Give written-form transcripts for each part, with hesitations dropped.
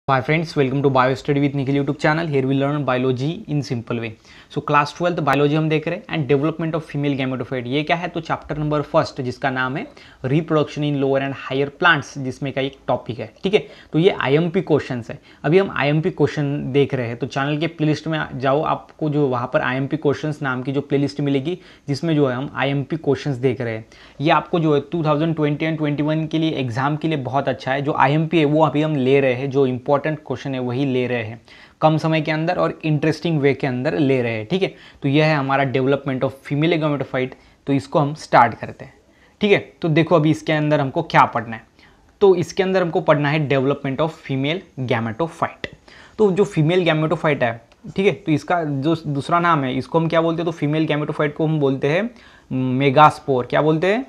Hi friends, welcome to Bio Study with Nikhil YouTube channel. Here we learn biology in simple way. So class 12 biology हम देख रहे हैं and development of female gametophyte. ये क्या है? तो chapter number first जिसका नाम है reproduction in lower and higher plants, जिसमें का एक टॉपिक है. ठीक है, तो ये आईएमपी क्वेश्चंस है. अभी हम आईएमपी क्वेश्चन देख रहे हैं, तो चैनल के प्लेलिस्ट में जाओ, आपको जो वहाँ पर आईएमपी क्वेश्चंस नाम की जो प्लेलिस्ट मिलेगी, जिसमें जो है हम आईएमपी क्वेश्चंस देख रहे हैं. ये आपको जो है 2020 एंड 21 के लिए एग्जाम के लिए बहुत अच्छा है. जो आईएमपी है वो अभी हम ले रहे हैं, जो इंपॉर्टेंट क्वेश्चन है वही ले रहे हैं, कम समय के अंदर और इंटरेस्टिंग वे के अंदर ले रहे हैं. ठीक है, तो यह है हमारा डेवलपमेंट ऑफ फीमेल गैमेटोफाइट. तो इसको हम स्टार्ट करते हैं. ठीक है, तो देखो अभी इसके अंदर हमको क्या पढ़ना है. तो इसके अंदर हमको पढ़ना है डेवलपमेंट ऑफ फीमेल गैमेटोफाइट. तो जो फीमेल गैमेटोफाइट है, ठीक है, तो इसका जो दूसरा नाम है, इसको हम क्या बोलते हैं? तो फीमेल गैमेटोफाइट को हम बोलते हैं मेगास्पोर. क्या बोलते हैं?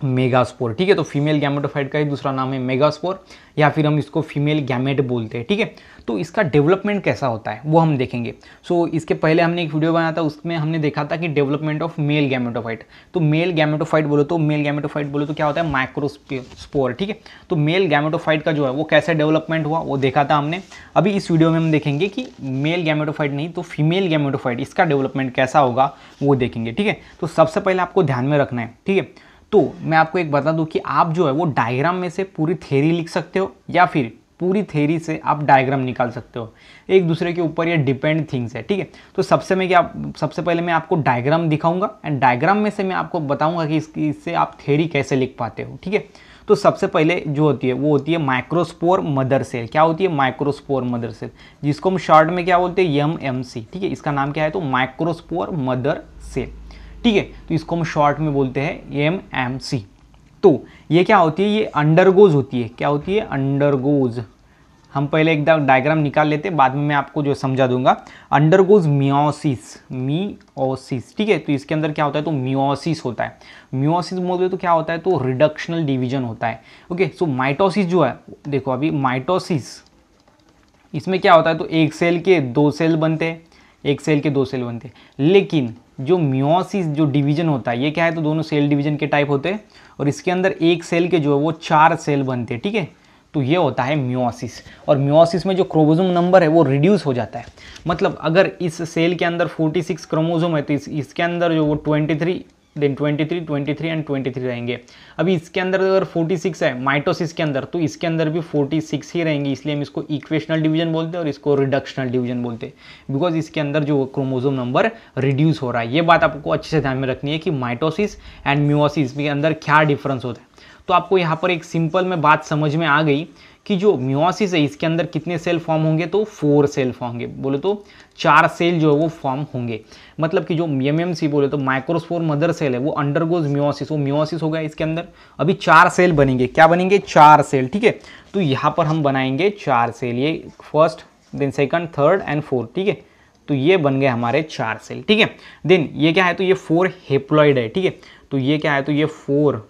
मेगास्पोर. ठीक है, तो फीमेल गैमेटोफाइट का ही दूसरा नाम है मेगास्पोर, या फिर हम इसको फीमेल गैमेट बोलते हैं. ठीक है, तो इसका डेवलपमेंट कैसा होता है वो हम देखेंगे. सो इसके पहले हमने एक वीडियो बनाया था, उसमें हमने देखा था कि डेवलपमेंट ऑफ मेल गैमेटोफाइट. तो मेल गैमेटोफाइट बोलो तो क्या होता है? माइक्रोस्पोर. ठीक है, तो मेल गैमेटोफाइट का जो है वो कैसे डेवलपमेंट हुआ वो देखा था हमने. अभी इस वीडियो में हम देखेंगे कि मेल गैमेटोफाइट नहीं तो फीमेल गैमेटोफाइट, इसका डेवलपमेंट कैसा होगा वो देखेंगे. ठीक है, तो सबसे पहले आपको ध्यान में रखना है. ठीक है, तो मैं आपको एक बता दूं कि आप जो है वो डायग्राम में से पूरी थ्योरी लिख सकते हो, या फिर पूरी थ्योरी से आप डायग्राम निकाल सकते हो. एक दूसरे के ऊपर ये डिपेंड थिंग्स है. ठीक है, तो सबसे पहले मैं आपको डायग्राम दिखाऊंगा एंड डायग्राम में से मैं आपको बताऊंगा कि इससे आप थ्योरी कैसे लिख पाते हो. ठीक है, तो सबसे पहले जो होती है वो होती है माइक्रोस्पोर मदर सेल. क्या होती है? माइक्रोस्पोर मदर सेल, जिसको हम शॉर्ट में क्या बोलते हैं? एमएमसी. ठीक है, इसका नाम क्या है? तो माइक्रोस्पोर मदर सेल. ठीक है, तो इसको हम शॉर्ट में बोलते हैं एमएमसी. तो ये क्या होती है? ये अंडरगोज होती है. क्या होती है? अंडरगोज. हम पहले एक डायग्राम निकाल लेते हैं, बाद में मैं आपको जो समझा दूंगा. Undergoes meiosis. ठीक है, तो इसके अंदर क्या होता है? तो मियोसिस होता है. मियोसिस बोलते तो क्या होता है? तो रिडक्शनल डिवीजन होता है. ओके, सो माइटोसिस जो है, देखो अभी माइटोसिस, इसमें क्या होता है? तो एक सेल के दो सेल बनते हैं, एक सेल के दो सेल बनते हैं. लेकिन जो मियोसिस जो डिवीजन होता है, ये क्या है? तो दोनों सेल डिवीजन के टाइप होते हैं, और इसके अंदर एक सेल के जो है वो 4 सेल बनते हैं. ठीक है, तो ये होता है मियोसिस. और मियोसिस में जो क्रोमोसोम नंबर है वो रिड्यूस हो जाता है. मतलब अगर इस सेल के अंदर 46 क्रोमोसोम है, तो इसके अंदर जो वो 23 एंड 23 रहेंगे. अभी इसके अंदर अगर 46 है माइटोसिस के अंदर, तो इसके अंदर भी 46 ही रहेंगे. इसलिए हम इसको इक्वेशनल डिवीजन बोलते हैं और इसको रिडक्शनल डिवीजन बोलते हैं, बिकॉज इसके अंदर जो क्रोमोसोम नंबर रिड्यूस हो रहा है. ये बात आपको अच्छे से ध्यान में रखनी है कि माइटोसिस एंड मियोसिस के अंदर क्या डिफरेंस होता है. तो आपको यहाँ पर एक सिंपल में बात समझ में आ गई कि जो मियोसिस है इसके अंदर कितने सेल फॉर्म होंगे? तो 4 सेल फॉर्म होंगे. बोले तो 4 सेल जो है वो फॉर्म होंगे. मतलब कि जो एमएमसी बोले तो माइक्रोस्पोर मदर सेल है, वो अंडरगोज मियोसिस, वो मियोसिस हो गया इसके अंदर. अभी 4 सेल बनेंगे. क्या बनेंगे? 4 सेल. ठीक है, तो यहाँ पर हम बनाएंगे 4 सेल. ये first, then second, third and fourth. ठीक है, तो ये बन गए हमारे 4 सेल. ठीक है, देन ये क्या है? तो ये 4 हेप्लॉइड है. ठीक है, तो ये क्या है? तो ये 4.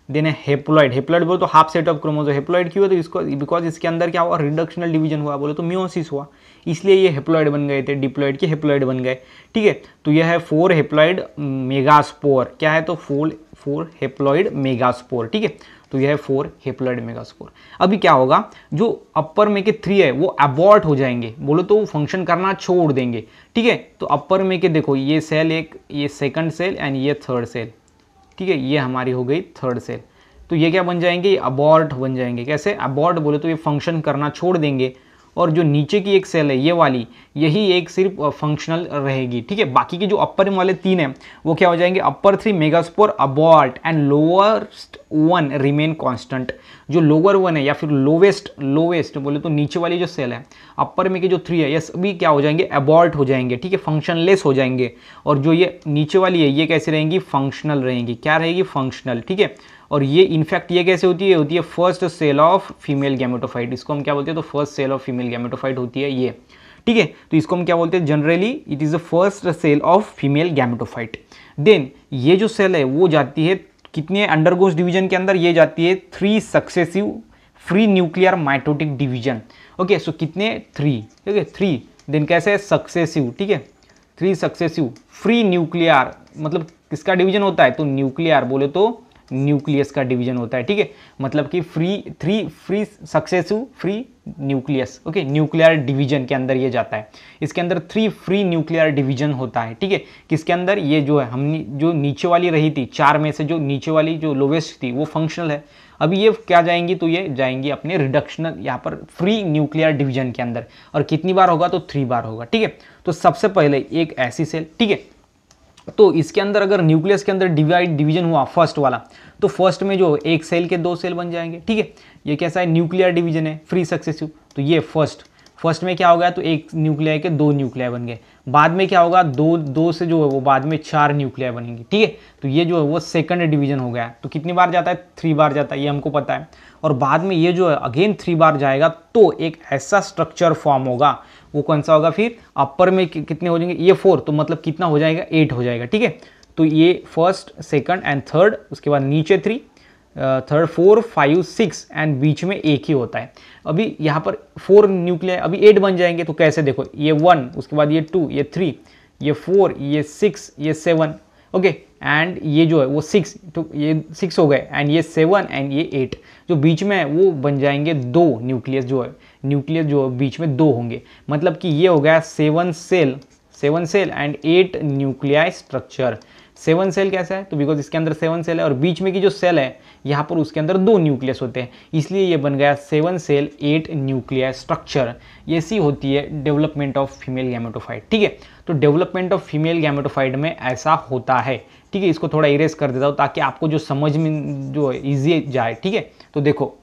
देन है हेप्लॉइड. हेप्लॉइड बोले तो half set of chromosome. Haploid क्यों? तो इसको बिकॉज इसके अंदर क्या हुआ? रिडक्शनल डिवीजन हुआ, बोले तो मियोसिस हुआ, इसलिए ये हेप्लॉइड बन गए थे. डिप्लॉइड के हेप्लॉइड बन गए. ठीक है, तो यह है 4 हेप्लॉइड मेगास्पोर. क्या है? तो 4 हेप्लॉइड मेगास्पोर. ठीक है, तो यह है 4 हेप्लॉइड मेगास्पोर. अभी क्या होगा? जो अपर में के 3 है वो अबॉर्ट हो जाएंगे, बोलो तो फंक्शन करना छोड़ देंगे. ठीक है, तो अपर में के देखो ये सेल एक, ये सेकंड सेल एंड ये थर्ड सेल. ठीक है, ये हमारी हो गई थर्ड सेल. तो ये क्या बन जाएंगे? अबॉर्ट बन जाएंगे. कैसे अबॉर्ट? बोले तो ये फंक्शन करना छोड़ देंगे, और जो नीचे की एक सेल है ये वाली, यही एक सिर्फ फंक्शनल रहेगी. ठीक है, बाकी के जो अपर वाले 3 हैं वो क्या हो जाएंगे? Upper 3 megaspore abort and lowest 1 remain constant. जो लोअर 1 है या फिर लोवेस्ट बोले तो नीचे वाली जो सेल है, अपर में के जो 3 है, ये सभी क्या हो जाएंगे? अबॉर्ट हो जाएंगे. ठीक है, फंक्शनलेस हो जाएंगे. और जो ये नीचे वाली है ये कैसे रहेंगी? फंक्शनल रहेंगी. क्या रहेगी? फंक्शनल. ठीक है, और ये इनफैक्ट ये कैसे होती है? होती है first cell of female gametophyte. इसको हम क्या बोलते हैं? तो first cell of female gametophyte होती है ये. ठीक है, तो इसको हम क्या बोलते हैं? Generally it is the first cell of female gametophyte. Then ये जो सेल है वो जाती है कितने अंडरगोज डिवीजन के अंदर? ये जाती है 3 successive free nuclear mitotic division. Okay, so कितने? 3. ठीक है, 3. देन कैसे? सक्सेसिव. ठीक है, 3 सक्सेसिव फ्री न्यूक्लियर, मतलब किसका डिवीजन होता है? तो न्यूक्लियर बोले तो न्यूक्लियस का डिवीजन होता है, ठीक है। मतलब कि three successive free nucleus, okay, nuclear division के अंदर ये जाता है। इसके अंदर 3 फ्री न्यूक्लियर डिवीजन होता है, ठीक है। किसके अंदर? ये जो है हमने जो नीचे वाली रही थी 4 में से जो नीचे वाली जो लोवेस्ट थी वो फंक्शनल है। अभी ये क्या जाएंगी? तो ये जाएंगी अपने रिडक्शनल यहाँ पर फ्री न्यूक्लियर डिवीजन के अंदर। और कितनी बार होगा? तो 3 बार होगा, ठीक है। तो सबसे पहले एक ऐसी सेल, ठीक है। तो इसके अंदर अगर न्यूक्लियस के अंदर डिवीजन हुआ फर्स्ट वाला, तो फर्स्ट में जो एक सेल के 2 सेल बन जाएंगे, ठीक है। ये कैसा है? न्यूक्लियर डिवीजन है, फ्री सक्सेसिव। तो ये फर्स्ट में क्या होगा? तो एक न्यूक्लियाई के 2 न्यूक्लियाई बन गए। बाद में क्या होगा? दो से जो है वो बाद में 4 न्यूक्लियाई बनेंगे, ठीक है। तो ये जो है वो सेकंड डिवीजन हो गया। तो कितनी बार जाता है? 3 बार जाता है, ये हमको पता है। और बाद में ये जो है अगेन 3 बार जाएगा तो एक ऐसा स्ट्रक्चर फॉर्म होगा, वो कौन सा होगा? फिर अपर में कितने हो जाएंगे? ये 4, तो मतलब कितना हो जाएगा? 8 हो जाएगा, ठीक है। तो ये फर्स्ट, सेकंड एंड थर्ड, उसके बाद नीचे 3, थर्ड 4, 5, 6 एंड बीच में एक ही होता है। अभी यहाँ पर 4 न्यूक्लियाई, अभी 8 बन जाएंगे। तो कैसे? देखो, ये 1, उसके बाद ये 2, ये 3, ये 4, ये 6, ये 7, ओके। एंड ये जो है वो 6, तो ये 6 हो गए, एंड ये 7 एंड ये 8 जो बीच में है वो बन जाएंगे 2 न्यूक्लियस, जो है न्यूक्लियस जो बीच में 2 होंगे। मतलब कि ये हो गया 7 cell and 8 nuclei structure. 7 cell कैसा है? तो बिकॉज इसके अंदर 7 सेल है और बीच में की जो सेल है यहाँ पर उसके अंदर 2 न्यूक्लियस होते हैं, इसलिए ये बन गया 7 सेल 8 न्यूक्लियाई स्ट्रक्चर। ऐसी होती है डेवलपमेंट ऑफ फीमेल गैमेटोफाइट, ठीक है। तो डेवलपमेंट ऑफ फीमेल गैमेटोफाइट में ऐसा होता है, ठीक है। इसको थोड़ा इरेज कर देता हूँ ताकि आपको जो समझ में जो ईजी जाए, ठीक है। तो देखो,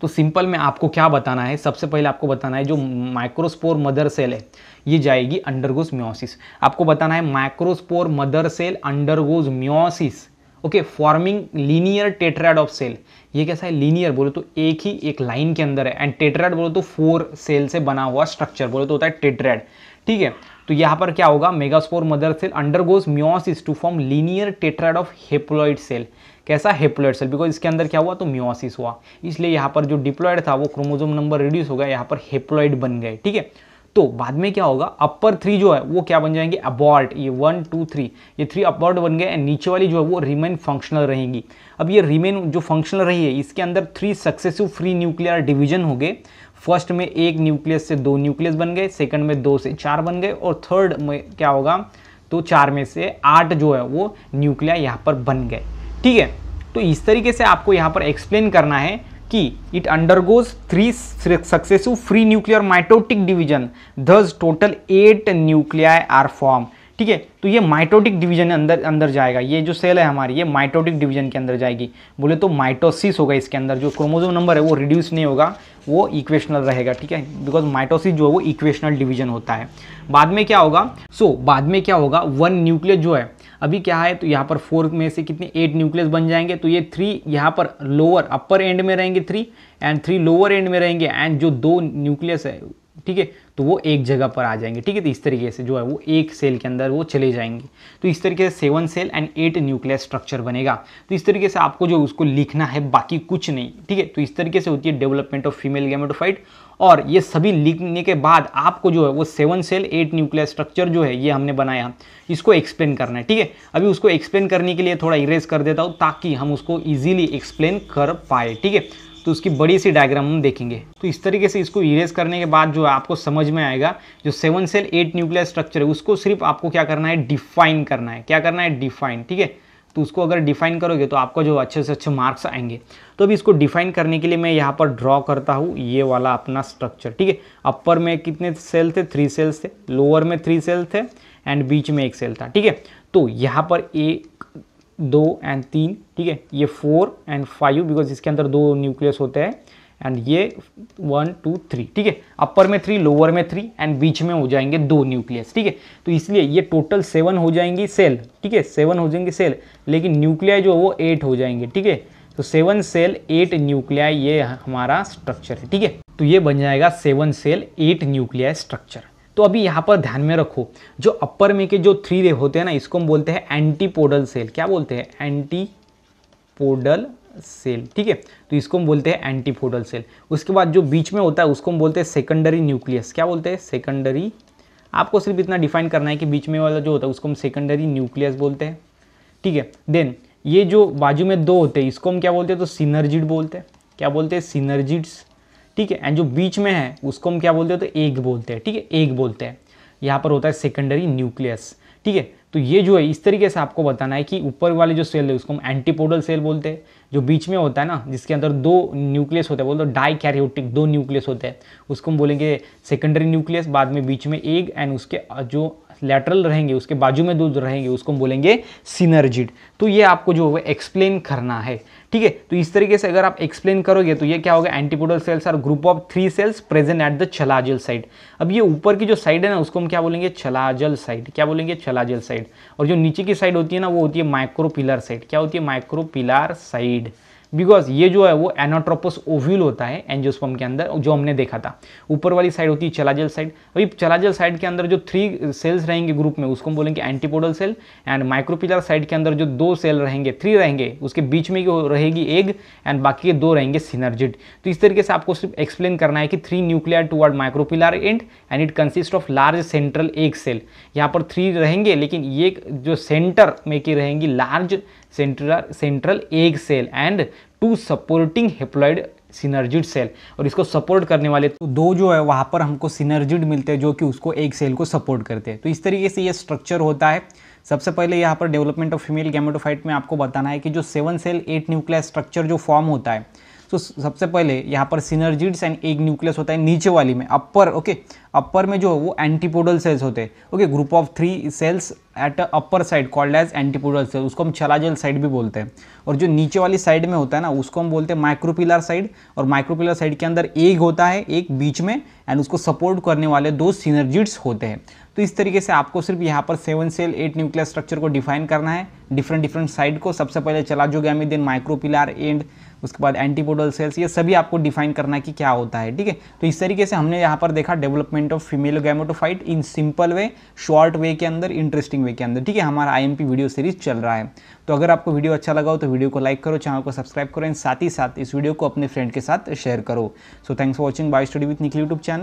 तो सिंपल में आपको क्या बताना है? सबसे पहले आपको बताना है जो माइक्रोस्पोर मदर सेल है ये जाएगी अंडरगोज मियोसिस। आपको बताना है microspore mother cell undergoes meiosis, okay, forming linear tetrad of cell. ये कैसा है? लीनियर बोलो तो एक ही एक लाइन के अंदर है, एंड टेट्राड बोलो तो 4 सेल से बना हुआ स्ट्रक्चर बोलो तो होता है टेट्राड, ठीक है। तो यहाँ पर क्या होगा? Megaspore mother cell undergoes meiosis to form linear tetrad of haploid cell. कैसा? हेप्लॉइड सेल, बिकॉज इसके अंदर क्या हुआ? तो मियोसिस हुआ, इसलिए यहाँ पर जो डिप्लॉइड था वो क्रोमोसोम नंबर रिड्यूस हो गया, यहाँ पर हेप्लॉइड बन गए, ठीक है। तो बाद में क्या होगा? अपर 3 जो है वो क्या बन जाएंगे? अबॉर्ट। ये 1, 2, 3, ये 3 अबॉर्ट बन गए, एंड नीचे वाली जो है वो रिमेन फंक्शनल रहेंगी। अब ये रिमेन जो फंक्शनल रही है इसके अंदर 3 सक्सेसिव फ्री न्यूक्लियर डिवीजन हो गए। फर्स्ट में 1 न्यूक्लियस से 2 न्यूक्लियस बन गए, सेकंड में 2 से 4 बन गए, और थर्ड में क्या होगा? तो 4 में से 8 जो है वो न्यूक्लिया यहाँ पर बन गए, ठीक है। तो इस तरीके से आपको यहाँ पर एक्सप्लेन करना है कि it undergoes 3 successive free nuclear mitotic division, thus total 8 nuclei are form, ठीक है। तो ये माइटोटिक डिवीजन अंदर जाएगा, ये जो सेल है हमारी ये माइटोटिक डिवीजन के अंदर जाएगी। बोले तो माइटोसिस होगा, इसके अंदर जो क्रोमोसोम नंबर है वो रिड्यूस नहीं होगा, वो इक्वेशनल रहेगा, ठीक है, बिकॉज माइटोसिस जो है वो इक्वेशनल डिवीजन होता है। बाद में क्या होगा? बाद में क्या होगा? 1 न्यूक्लियस जो है अभी क्या है, तो यहाँ पर 4 में से कितने 8 न्यूक्लियस बन जाएंगे। तो ये 3 यहाँ पर लोअर अपर एंड में रहेंगे 3, एंड 3 लोअर एंड में रहेंगे, एंड जो 2 न्यूक्लियस है, ठीक है, तो वो एक जगह पर आ जाएंगे, ठीक है। तो इस तरीके से जो है वो एक सेल के अंदर वो चले जाएंगे। तो इस तरीके से 7 सेल एंड 8 न्यूक्लियस स्ट्रक्चर बनेगा। तो इस तरीके से आपको जो उसको लिखना है, बाकी कुछ नहीं, ठीक है। तो इस तरीके से होती है डेवलपमेंट ऑफ फीमेल गैमेटोफाइट। और ये सभी लिखने के बाद आपको जो है वो 7 सेल 8 न्यूक्लियस स्ट्रक्चर जो है ये हमने बनाया, इसको एक्सप्लेन करना है, ठीक है। अभी उसको एक्सप्लेन करने के लिए थोड़ा इरेज कर देता हूँ ताकि हम उसको ईजिली एक्सप्लेन कर पाए, ठीक है। तो उसकी बड़ी सी डायग्राम हम देखेंगे। तो इस तरीके से इसको इरेज करने के बाद जो आपको समझ में आएगा, जो 7 सेल 8 न्यूक्लियस स्ट्रक्चर है उसको सिर्फ आपको क्या करना है? डिफाइन करना है। क्या करना है? डिफाइन, ठीक है। तो उसको अगर डिफाइन करोगे तो आपको जो अच्छे से अच्छे मार्क्स आएंगे। तो अभी इसको डिफाइन करने के लिए मैं यहाँ पर ड्रॉ करता हूँ ये वाला अपना स्ट्रक्चर, ठीक है। अपर में कितने सेल थे? 3 सेल्स थे, लोअर में 3 सेल थे, एंड बीच में 1 सेल था, ठीक है। तो यहाँ पर 1, 2 एंड 3, ठीक है, ये 4 एंड 5 बिकॉज इसके अंदर 2 न्यूक्लियस होते हैं, एंड ये 1, 2, 3, ठीक है। अपर में 3, लोअर में 3, एंड बीच में हो जाएंगे 2 न्यूक्लियस, ठीक है। तो इसलिए ये टोटल 7 हो जाएंगी सेल, ठीक है, 7 हो जाएंगे सेल, लेकिन न्यूक्लियाई जो वो 8 हो जाएंगे, ठीक है। तो 7 सेल 8 न्यूक्लियाई ये हमारा स्ट्रक्चर है, ठीक है। तो ये बन जाएगा 7 सेल 8 न्यूक्लियाई स्ट्रक्चर। तो अभी यहाँ पर ध्यान में रखो, जो अपर में के जो 3 होते हैं ना, इसको हम बोलते हैं एंटीपोडल सेल। क्या बोलते हैं? एंटीपोडल सेल, ठीक है। तो इसको हम बोलते हैं एंटीपोडल सेल। उसके बाद जो बीच में होता है उसको हम बोलते हैं सेकेंडरी न्यूक्लियस। क्या बोलते हैं? सेकेंडरी। आपको सिर्फ इतना डिफाइन करना है कि बीच में वाला जो होता है उसको हम सेकेंडरी न्यूक्लियस बोलते हैं, ठीक है। देन ये जो बाजू में दो होते हैं इसको हम क्या बोलते हैं, तो सिनर्जिड बोलते हैं। क्या बोलते हैं, सिनर्जिड्स, ठीक है। एंड जो बीच में है उसको हम क्या बोलते हैं, तो एग बोलते हैं, ठीक है, एग बोलते हैं। यहाँ पर होता है सेकेंडरी न्यूक्लियस, ठीक है। तो ये जो है इस तरीके से आपको बताना है कि ऊपर वाले जो सेल है उसको हम एंटीपोडल सेल बोलते हैं, जो बीच में होता है ना जिसके अंदर दो न्यूक्लियस होता है, बोलते डाइकैरियोटिक दो न्यूक्लियस होते हैं, उसको हम बोलेंगे सेकेंडरी न्यूक्लियस। बाद में बीच में एग एंड उसके जो लैटरल रहेंगे उसके बाजू में दो रहेंगे उसको हम बोलेंगे सिनर्जिड। तो ये आपको जो है एक्सप्लेन करना है, ठीक है। तो इस तरीके से अगर आप एक्सप्लेन करोगे तो ये क्या होगा, antipodal cells are group of 3 cells present at the chalazal side. अब ये ऊपर की जो साइड है ना उसको हम क्या बोलेंगे, छलाजल साइड। क्या बोलेंगे, छलाजल साइड। और जो नीचे की साइड होती है ना वो होती है माइक्रोपिलर साइड। क्या होती है, माइक्रोपिलर साइड। बिकॉज ये जो है वो एनाट्रोपस ओव्यूल होता है एंजियोस्पर्म के अंदर, जो हमने देखा था। ऊपर वाली साइड होती है चलाजल साइड। अभी चलाजल साइड के अंदर जो 3 सेल्स रहेंगे ग्रुप में उसको हम बोलेंगे antipodal cell. And micropylar side के अंदर जो 2 सेल रहेंगे, 3 रहेंगे, उसके बीच में रहेगी एग एंड बाकी के 2 रहेंगे सिनर्जिड। तो इस तरीके से आपको सिर्फ एक्सप्लेन करना है कि 3 nuclear toward micropylar and it consist of large central egg cell. यहाँ पर 3 रहेंगे लेकिन ये जो सेंटर में की रहेंगी large central egg cell and 2 supporting haploid synergid cell. और इसको सपोर्ट करने वाले तो 2 जो है वहाँ पर हमको सिनर्जिड मिलते हैं जो कि उसको एग सेल को सपोर्ट करते हैं। तो इस तरीके से ये स्ट्रक्चर होता है। सबसे पहले यहाँ पर डेवलपमेंट ऑफ फीमेल गैमेटोफाइट में आपको बताना है कि जो 7 सेल 8 न्यूक्लियस स्ट्रक्चर जो फॉर्म होता है, तो सबसे पहले यहाँ पर सिनर्जिड्स एंड एग न्यूक्लियस होता है नीचे वाली में, अपर, ओके। अपर में जो वो एंटीपोडल सेल्स होते हैं, okay, group of 3 cells at upper side called as antipodal cell, उसको हम छलाजल साइड भी बोलते हैं। और जो नीचे वाली साइड में होता है ना उसको हम बोलते हैं माइक्रोपिलर साइड। और माइक्रोपिलर साइड के अंदर एग होता है एक बीच में एंड उसको सपोर्ट करने वाले 2 सिनर्जिड्स होते हैं। तो इस तरीके से आपको सिर्फ यहाँ पर 7 सेल 8 न्यूक्लियस स्ट्रक्चर को डिफाइन करना है, डिफरेंट साइड को। सबसे पहले चलाजोगैमी, देन माइक्रोपिलर एंड उसके बाद एंटीपोडल सेल्स, ये सभी आपको डिफाइन करना है कि क्या होता है, ठीक है। तो इस तरीके से हमने यहाँ पर देखा development of female gametophyte in simple way, short way के अंदर, इंटरेस्टिंग वे के अंदर, ठीक है। हमारा IMP वीडियो सीरीज चल रहा है। तो अगर आपको वीडियो अच्छा लगा हो तो वीडियो को लाइक करो, चैनल को सब्सक्राइब करो एंड साथ ही साथ इस वीडियो को अपने फ्रेंड के साथ शेयर करो। So thanks for watching bio study with Nikhil YouTube channel.